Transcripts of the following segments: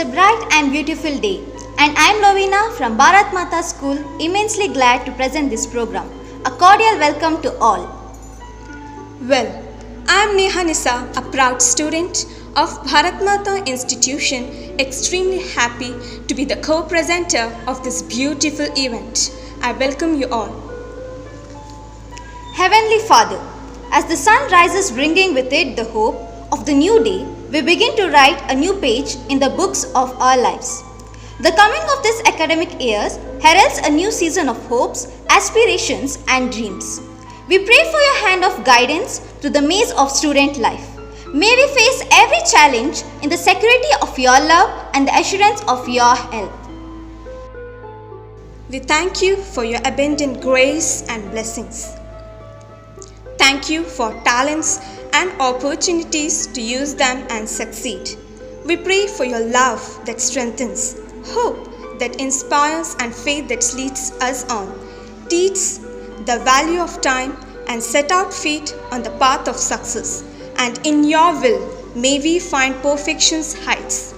a bright and beautiful day, and I am Lovina from Bharat Mata School, immensely glad to present this program. A cordial welcome to all. Well, I am Neha Nisa, a proud student of Bharat Mata Institution, extremely happy to be the co-presenter of this beautiful event. I welcome you all. Heavenly Father, as the sun rises bringing with it the hope of the new day, we begin to write a new page in the books of our lives. The coming of this academic year heralds a new season of hopes, aspirations and dreams. We pray for your hand of guidance through the maze of student life. May we face every challenge in the security of your love and the assurance of your help. We thank you for your abundant grace and blessings. Thank you for talents and opportunities to use them and succeed. We pray for your love that strengthens, hope that inspires and faith that leads us on. Teach the value of time and set our feet on the path of success. And in your will, may we find perfection's heights.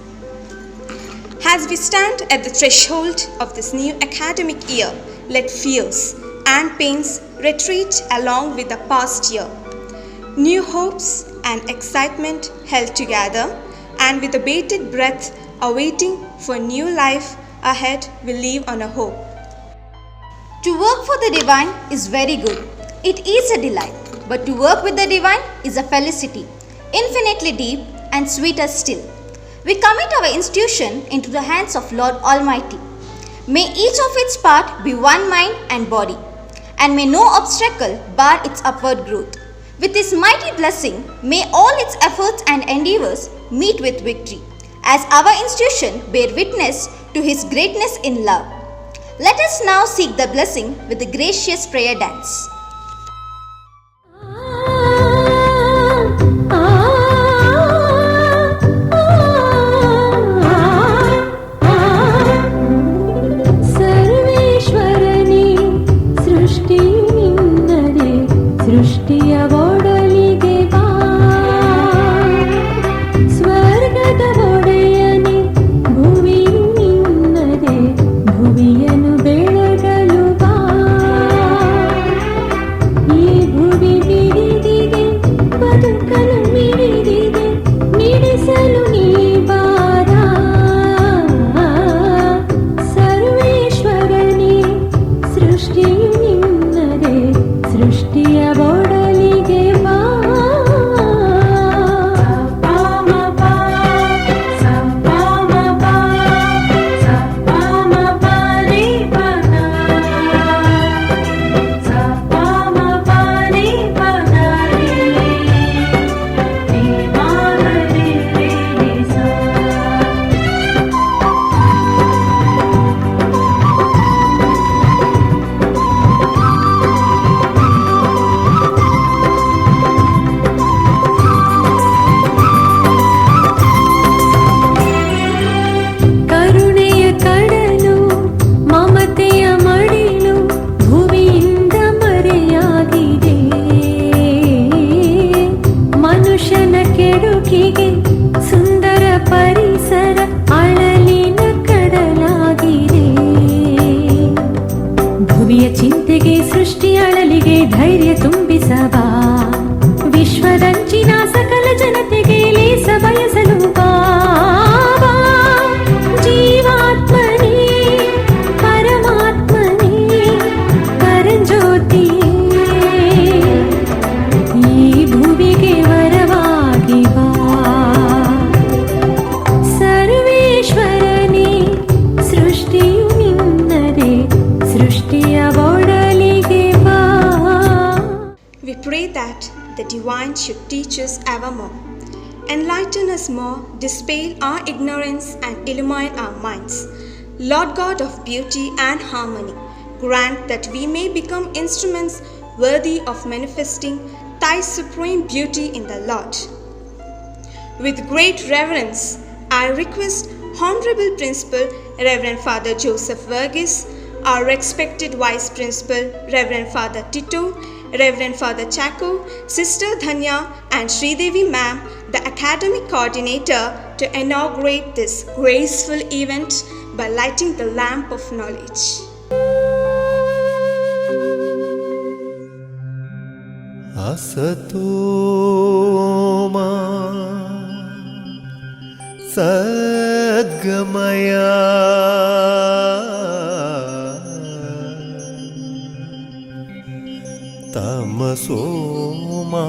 As we stand at the threshold of this new academic year, let fears and pains retreat along with the past year. New hopes and excitement held together, and with a bated breath awaiting for new life ahead, we live on a hope. To work for the divine is very good. It is a delight. But to work with the divine is a felicity, infinitely deep and sweeter still. We commit our institution into the hands of Lord Almighty. May each of its part be one mind and body, and may no obstacle bar its upward growth. With His mighty blessing, may all its efforts and endeavors meet with victory, as our institution bear witness to His greatness in love. Let us now seek the blessing with the gracious prayer dance. The divine should teach us evermore, enlighten us more, dispel our ignorance and illumine our minds. Lord God of beauty and harmony, grant that we may become instruments worthy of manifesting Thy supreme beauty in the Lord. With great reverence, I request Honorable Principal Reverend Father Joseph Verghese, our respected Vice Principal Reverend Father Tito, Reverend Father Chaco, Sister Dhanya and Sridevi Ma'am the academic coordinator, to inaugurate this graceful event by lighting the lamp of knowledge. असतो मा सद्गमया तमसो मा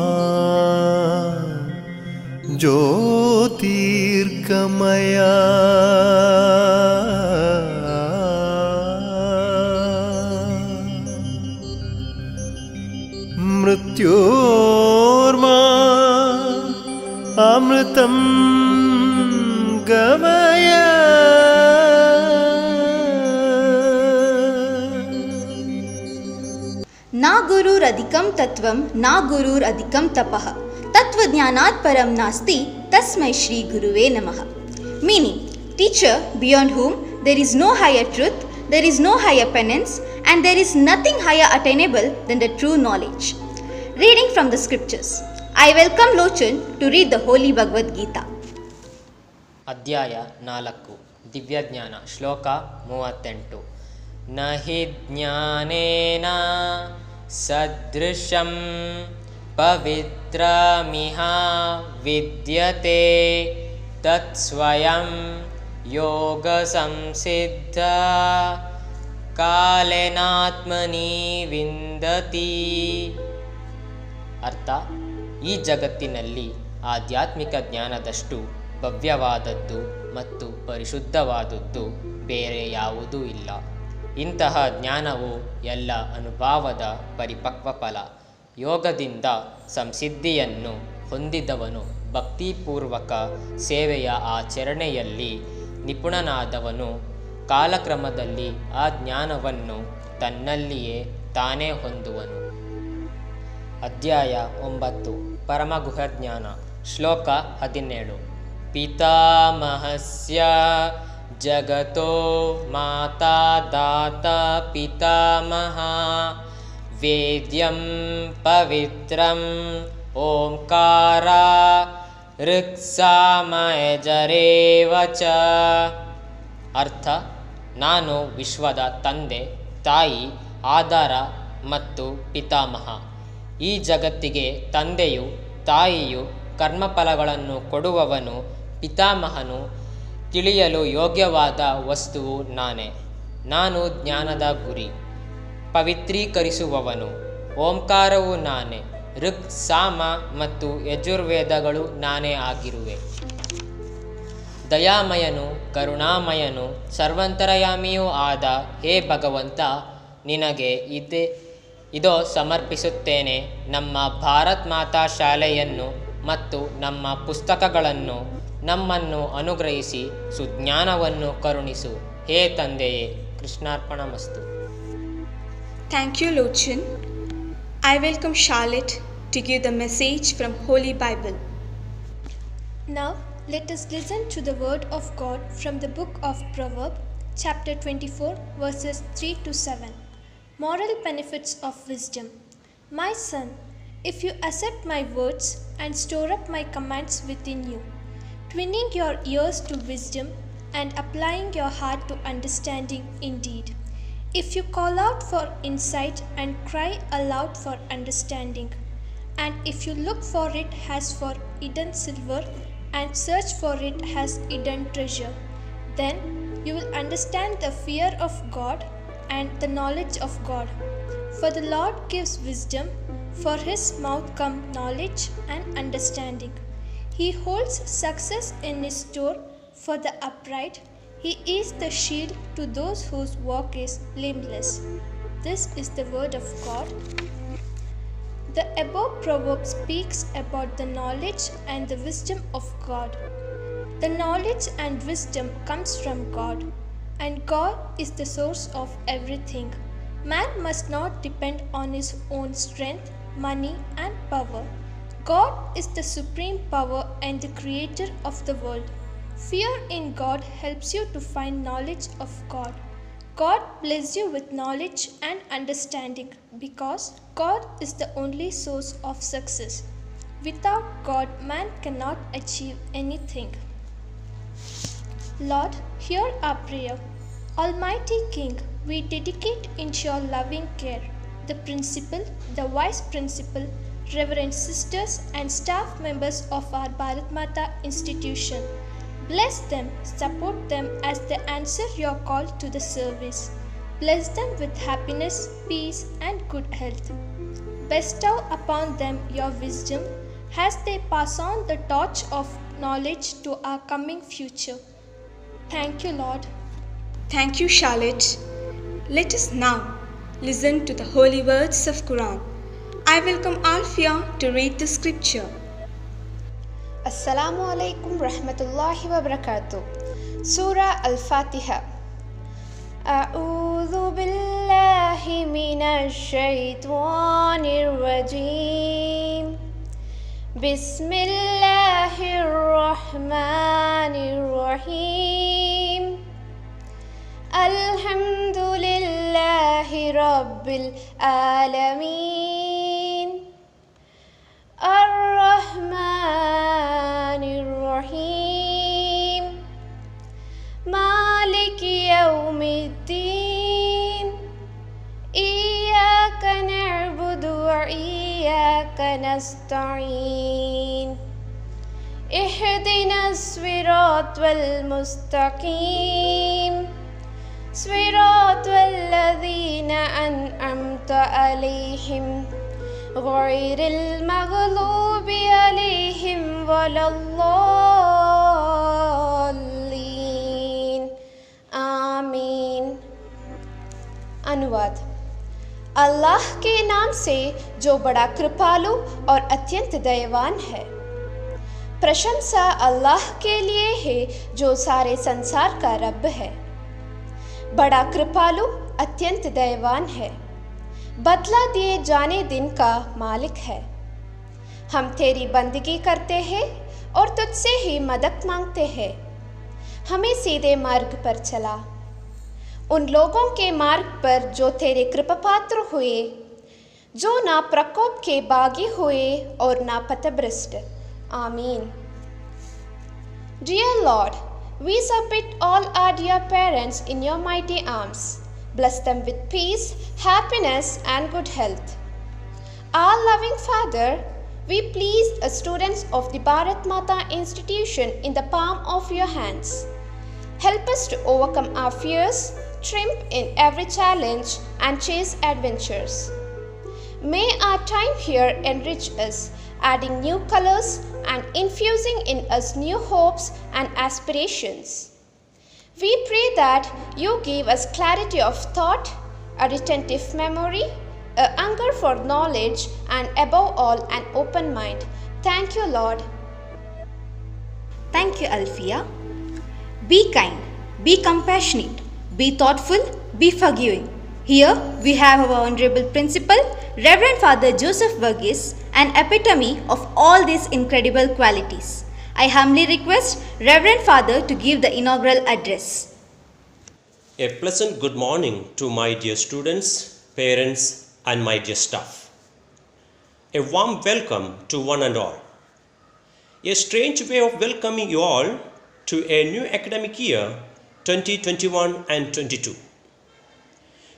ज्योतिर्गमया मृत्योर्मा अमृतं गमय ना गुरुरधिकं तत्त्वं ना गुरुरधिकं तपः तत्त्वज्ञानात् परं नास्ति तस्मै श्री गुरुवे नमः. Meaning, teacher beyond whom there is no higher truth, there is no higher penance, and there is nothing higher attainable than the true knowledge. Reading from the scriptures. I welcome Lochan to read the Holy Bhagavad Gita. ಅಧ್ಯಾಯ 4 ದಿವ್ಯಜ್ಞಾನ ಶ್ಲೋಕ 38 ನ ಹಿ ಜ್ಞಾನೇನ ಸದೃಶಂ ಪವಿತ್ರಮಿಹ ವಿದ್ಯತೆ ತತ್ ಸ್ವಯಂ ಯೋಗ ಸಂಸಿದ್ಧ ಕಾಲೇನಾತ್ಮನಿ ವಿಂದತಿ. ಅರ್ಥ: ಈ ಜಗತ್ತಿನಲ್ಲಿ ಆಧ್ಯಾತ್ಮಿಕ ಜ್ಞಾನದಷ್ಟು ಭವ್ಯವಾದದ್ದು ಮತ್ತು ಪರಿಶುದ್ಧವಾದದ್ದು ಬೇರೆ ಯಾವುದೂ ಇಲ್ಲ. ಇಂತಹ ಜ್ಞಾನವು ಎಲ್ಲ ಅನುಭವದ ಪರಿಪಕ್ವ ಫಲ. ಯೋಗದಿಂದ ಸಂಸಿದ್ಧಿಯನ್ನು ಹೊಂದಿದವನು ಭಕ್ತಿಪೂರ್ವಕ ಸೇವೆಯ ಆಚರಣೆಯಲ್ಲಿ ನಿಪುಣನಾದವನು ಕಾಲಕ್ರಮದಲ್ಲಿ ಆ ಜ್ಞಾನವನ್ನು ತನ್ನಲ್ಲಿಯೇ ತಾನೇ ಹೊಂದುವನು. ಅಧ್ಯಾಯ 9 ಪರಮಗುಹ ಜ್ಞಾನ ಶ್ಲೋಕ 17 ಪಿತಾಮಹಸ್ಯ ಜಗತೋ ಮಾತಾ ದಾತ ಪಿತಾಮಹ ವೇದ್ಯಂ ಪವಿತ್ರಂ ಓಂಕಾರ ಋಕ್ಸಾಮಯಜರೇವ ಚ. ಅರ್ಥ: ನಾನು ವಿಶ್ವದ ತಂದೆ, ತಾಯಿ, ಆಧಾರ ಮತ್ತು ಪಿತಾಮಹ. ಈ ಜಗತ್ತಿಗೆ ತಂದೆಯು, ತಾಯಿಯು, ಕರ್ಮಫಲಗಳನ್ನು ಕೊಡುವವನು, ಪಿತಾಮಹನು, ತಿಳಿಯಲು ಯೋಗ್ಯವಾದ ವಸ್ತುವು ನಾನೇ. ನಾನು ಜ್ಞಾನದ ಗುರಿ, ಪವಿತ್ರೀಕರಿಸುವವನು. ಓಂಕಾರವು ನಾನೇ. ಋಕ್, ಸಾಮ ಮತ್ತು ಯಜುರ್ವೇದಗಳು ನಾನೇ ಆಗಿರುವೆ. ದಯಾಮಯನು, ಕರುಣಾಮಯನು, ಸರ್ವಂತರಯಾಮಿಯೂ ಆದ ಹೇ ಭಗವಂತ, ನಿನಗೆ ಇದೋ ಸಮರ್ಪಿಸುತ್ತೇನೆ ನಮ್ಮ ಭಾರತ್ ಮಾತಾ ಶಾಲೆಯನ್ನು ಮತ್ತು ನಮ್ಮ ಪುಸ್ತಕಗಳನ್ನು. ನಮ್ಮನ್ನು ಅನುಗ್ರಹಿಸಿ ಸುಜ್ಞಾನವನ್ನು ಕರುಣಿಸು ಹೇ ತಂದೆಯೇ. ಕೃಷ್ಣಾರ್ಪಣಮಸ್ತು. Thank you, Lochan. I welcome Charlotte to give the message from Holy Bible. Now, let us listen to the word of God from the book of Proverbs, chapter 24, verses 3 to 7. Moral benefits of wisdom. My son, if you accept my words and store up my commands within you, twining your ears to wisdom and applying your heart to understanding indeed. If you call out for insight and cry aloud for understanding, and if you look for it as for hidden silver and search for it as hidden treasure, then you will understand the fear of God and the knowledge of God. For the Lord gives wisdom, for his mouth come knowledge and understanding. He holds success in his store for the upright. He is the shield to those whose walk is blameless. This is the word of God. The above proverb speaks about the knowledge and the wisdom of God. The knowledge and wisdom comes from God, and God is the source of everything. Man must not depend on his own strength, money, and power. God is the supreme power and the creator of the world. Fear in God helps you to find knowledge of God. God bless you with knowledge and understanding because God is the only source of success. Without God, man cannot achieve anything. Lord, hear our prayer. Almighty King, we dedicate into your loving care the principal, the vice principal, reverend sisters, and staff members of our Bharat Mata institution. Bless them, support them as they answer your call to the service. Bless them with happiness, peace, and good health. Bestow upon them your wisdom as they pass on the torch of knowledge to our coming future. Thank you, Lord. Thank you, Charlotte. Let us now listen to the holy words of Quran. I welcome Alfia to read the scripture. Assalamu alaikum rahmatullahi wa barakatuh. Surah Al-Fatiha. A'udhu billahi minash shaitanir rajim. Bismillahir rahmanir rahim. Alhamdulillahi rabbil alameen. Ar-Rahmanir Rahim. Malik Yawmiddin. Iyyaka na'budu wa iyyaka nasta'in. Ihdinas siratal mustaqim. Siratal ladzina an'amta alaihim. غير المغلوب عليهم ولا الضالين आमीन। अनुवाद। अल्लाह के नाम से जो बड़ा कृपालु और अत्यंत दयावान है। प्रशंसा अल्लाह के लिए है जो सारे संसार का रब है। बड़ा कृपालु अत्यंत दयावान है, बदला दिए जाने दिन का मालिक है। हम तेरी बंदगी करते हैं और तुझसे ही मदद मांगते हैं। हमें सीधे मार्ग पर चला, उन लोगों के मार्ग पर जो तेरे कृपापात्र हुए, जो ना प्रकोप के बागी हुए और ना पथभ्रष्ट। आमीन। Dear Lord, we submit all our dear parents in your mighty arms. Bless them with peace, happiness, and good health. Our loving Father, we place the students of the Bharat Mata institution in the palm of your hands. Help us to overcome our fears, triumph in every challenge, and chase adventures. May our time here enrich us, adding new colors and infusing in us new hopes and aspirations. We pray that you give us clarity of thought, a retentive memory, a hunger for knowledge, and above all, an open mind. Thank you, Lord. Thank you, Alfia. Be kind, be compassionate, be thoughtful, be forgiving. Here we have our Honorable Principal, Reverend Father Joseph Verghese, an epitome of all these incredible qualities. I humbly request Reverend Father to give the inaugural address. A pleasant good morning to my dear students, parents, and my dear staff. A warm welcome to one and all. A strange way of welcoming you all to a new academic year 2021 and 22.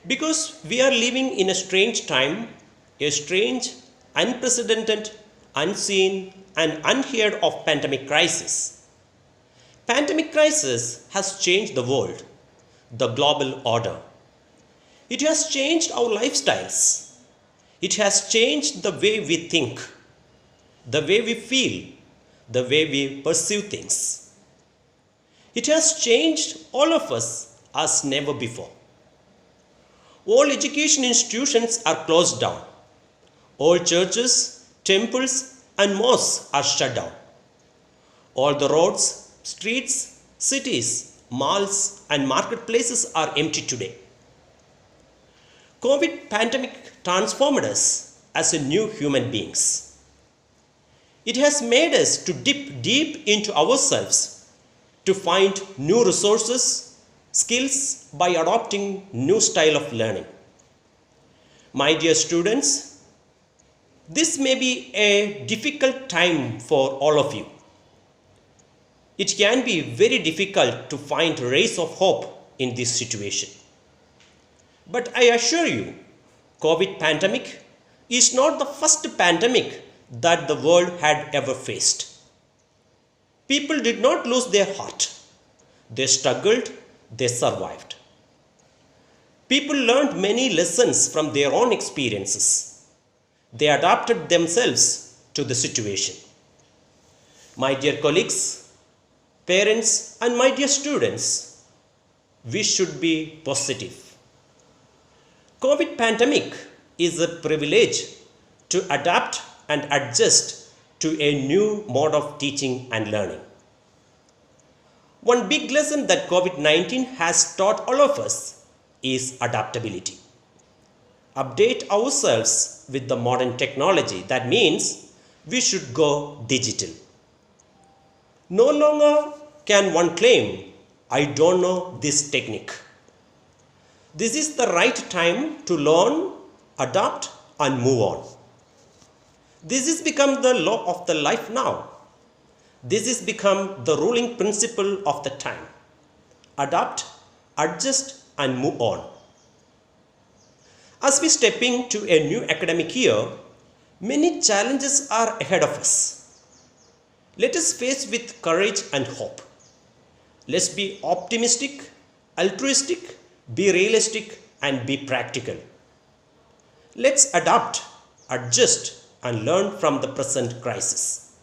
Because we are living in a strange time, a strange, unprecedented, unseen, and unheard of pandemic crisis. Pandemic crisis has changed the world, the global order. It has changed our lifestyles. It has changed the way we think, the way we feel, the way we perceive things. It has changed all of us as never before. All education institutions are closed down. All churches, temples, and mosques are shut down. All the roads, streets, cities, malls, and marketplaces are empty today. COVID pandemic transformed us as a new human beings. It has made us to dip deep into ourselves to find new resources, skills by adopting new style of learning. My dear students, This may be a difficult time for all of you. It can be very difficult to find rays of hope in this situation. But I assure you, COVID pandemic is not the first pandemic that the world had ever faced. People did not lose their heart. They struggled, they survived. People learned many lessons from their own experiences. They adapted themselves to the situation. My dear colleagues, parents, and my dear students, we should be positive. COVID pandemic is a privilege to adapt and adjust to a new mode of teaching and learning. One big lesson that COVID-19 has taught all of us is adaptability. Update ourselves with the modern technology. That means we should go digital. No longer can one claim, I don't know this technique. This is the right time to learn, adapt, and move on. This has become the law of the life now. This has become the ruling principle of the time. Adapt, adjust, and move on. As we step into a new academic year, many challenges are ahead of us. Let us face with courage and hope. Let's be optimistic, altruistic, be realistic, and be practical. Let's adapt, adjust, and learn from the present crisis.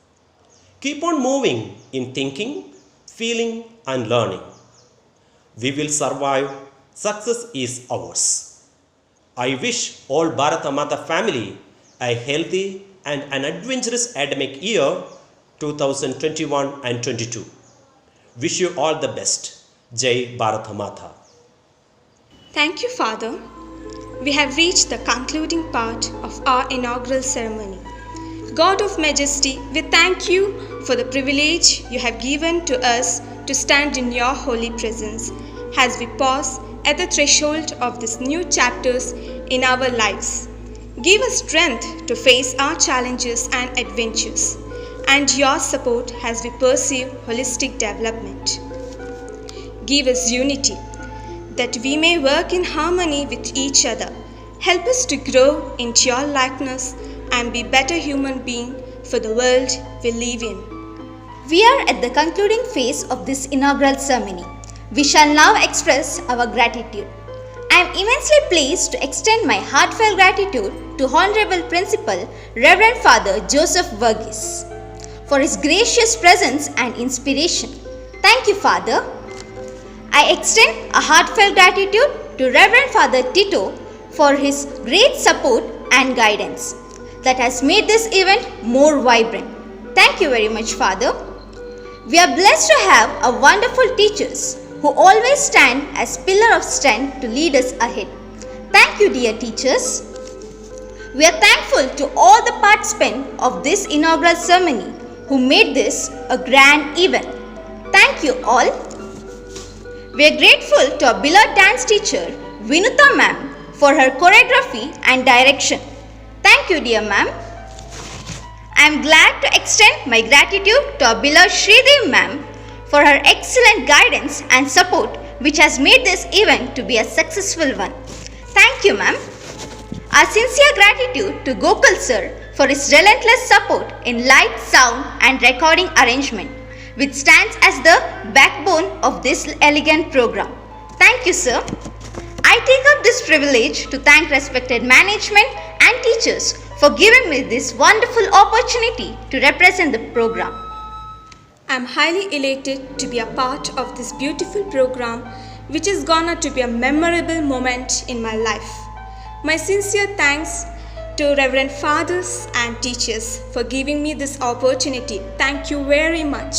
Keep on moving in thinking, feeling, and learning. We will survive. Success is ours. I wish all Bharata Mata family a healthy and an adventurous academic year 2021 and 22. Wish you all the best. Jai Bharata Mata. Thank you, Father. We have reached the concluding part of our inaugural ceremony. God of Majesty, we thank you for the privilege you have given to us to stand in your holy presence as we pause at the threshold of these new chapters in our lives. Give us strength to face our challenges and adventures, and your support as we pursue holistic development. Give us unity, that we may work in harmony with each other. Help us to grow into your likeness and be better human beings for the world we live in. We are at the concluding phase of this inaugural ceremony. We shall now express our gratitude. I am immensely pleased to extend my heartfelt gratitude to Honorable Principal Reverend Father Joseph Verghese for his gracious presence and inspiration. Thank you, Father. I extend a heartfelt gratitude to Reverend Father Tito for his great support and guidance that has made this event more vibrant. Thank you very much, Father. We are blessed to have a wonderful teachers who always stand as pillar of strength to lead us ahead. Thank you, dear teachers. We are thankful to all the participants of this inaugural ceremony who made this a grand event. Thank you all. We are grateful to our beloved dance teacher, Vinuta ma'am, for her choreography and direction. Thank you, dear ma'am. I am glad to extend my gratitude to our beloved Sridevi ma'am for her excellent guidance and support, which has made this event to be a successful one. Thank you, ma'am. Our sincere gratitude to Gokul sir for his relentless support in light, sound and recording arrangement, which stands as the backbone of this elegant program. Thank you, sir. I take up this privilege to thank respected management and teachers for giving me this wonderful opportunity to represent the program. I am highly elated to be a part of this beautiful program, which is gonna to be a memorable moment in my life. My sincere thanks to Reverend Fathers and teachers for giving me this opportunity. Thank you very much.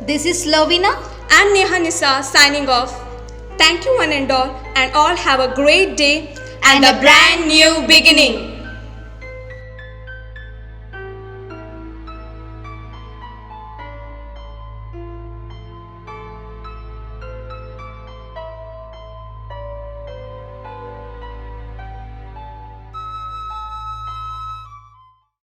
This is Lovina and Neha Nisa signing off. Thank you one and all have a great day and a brand new beginning.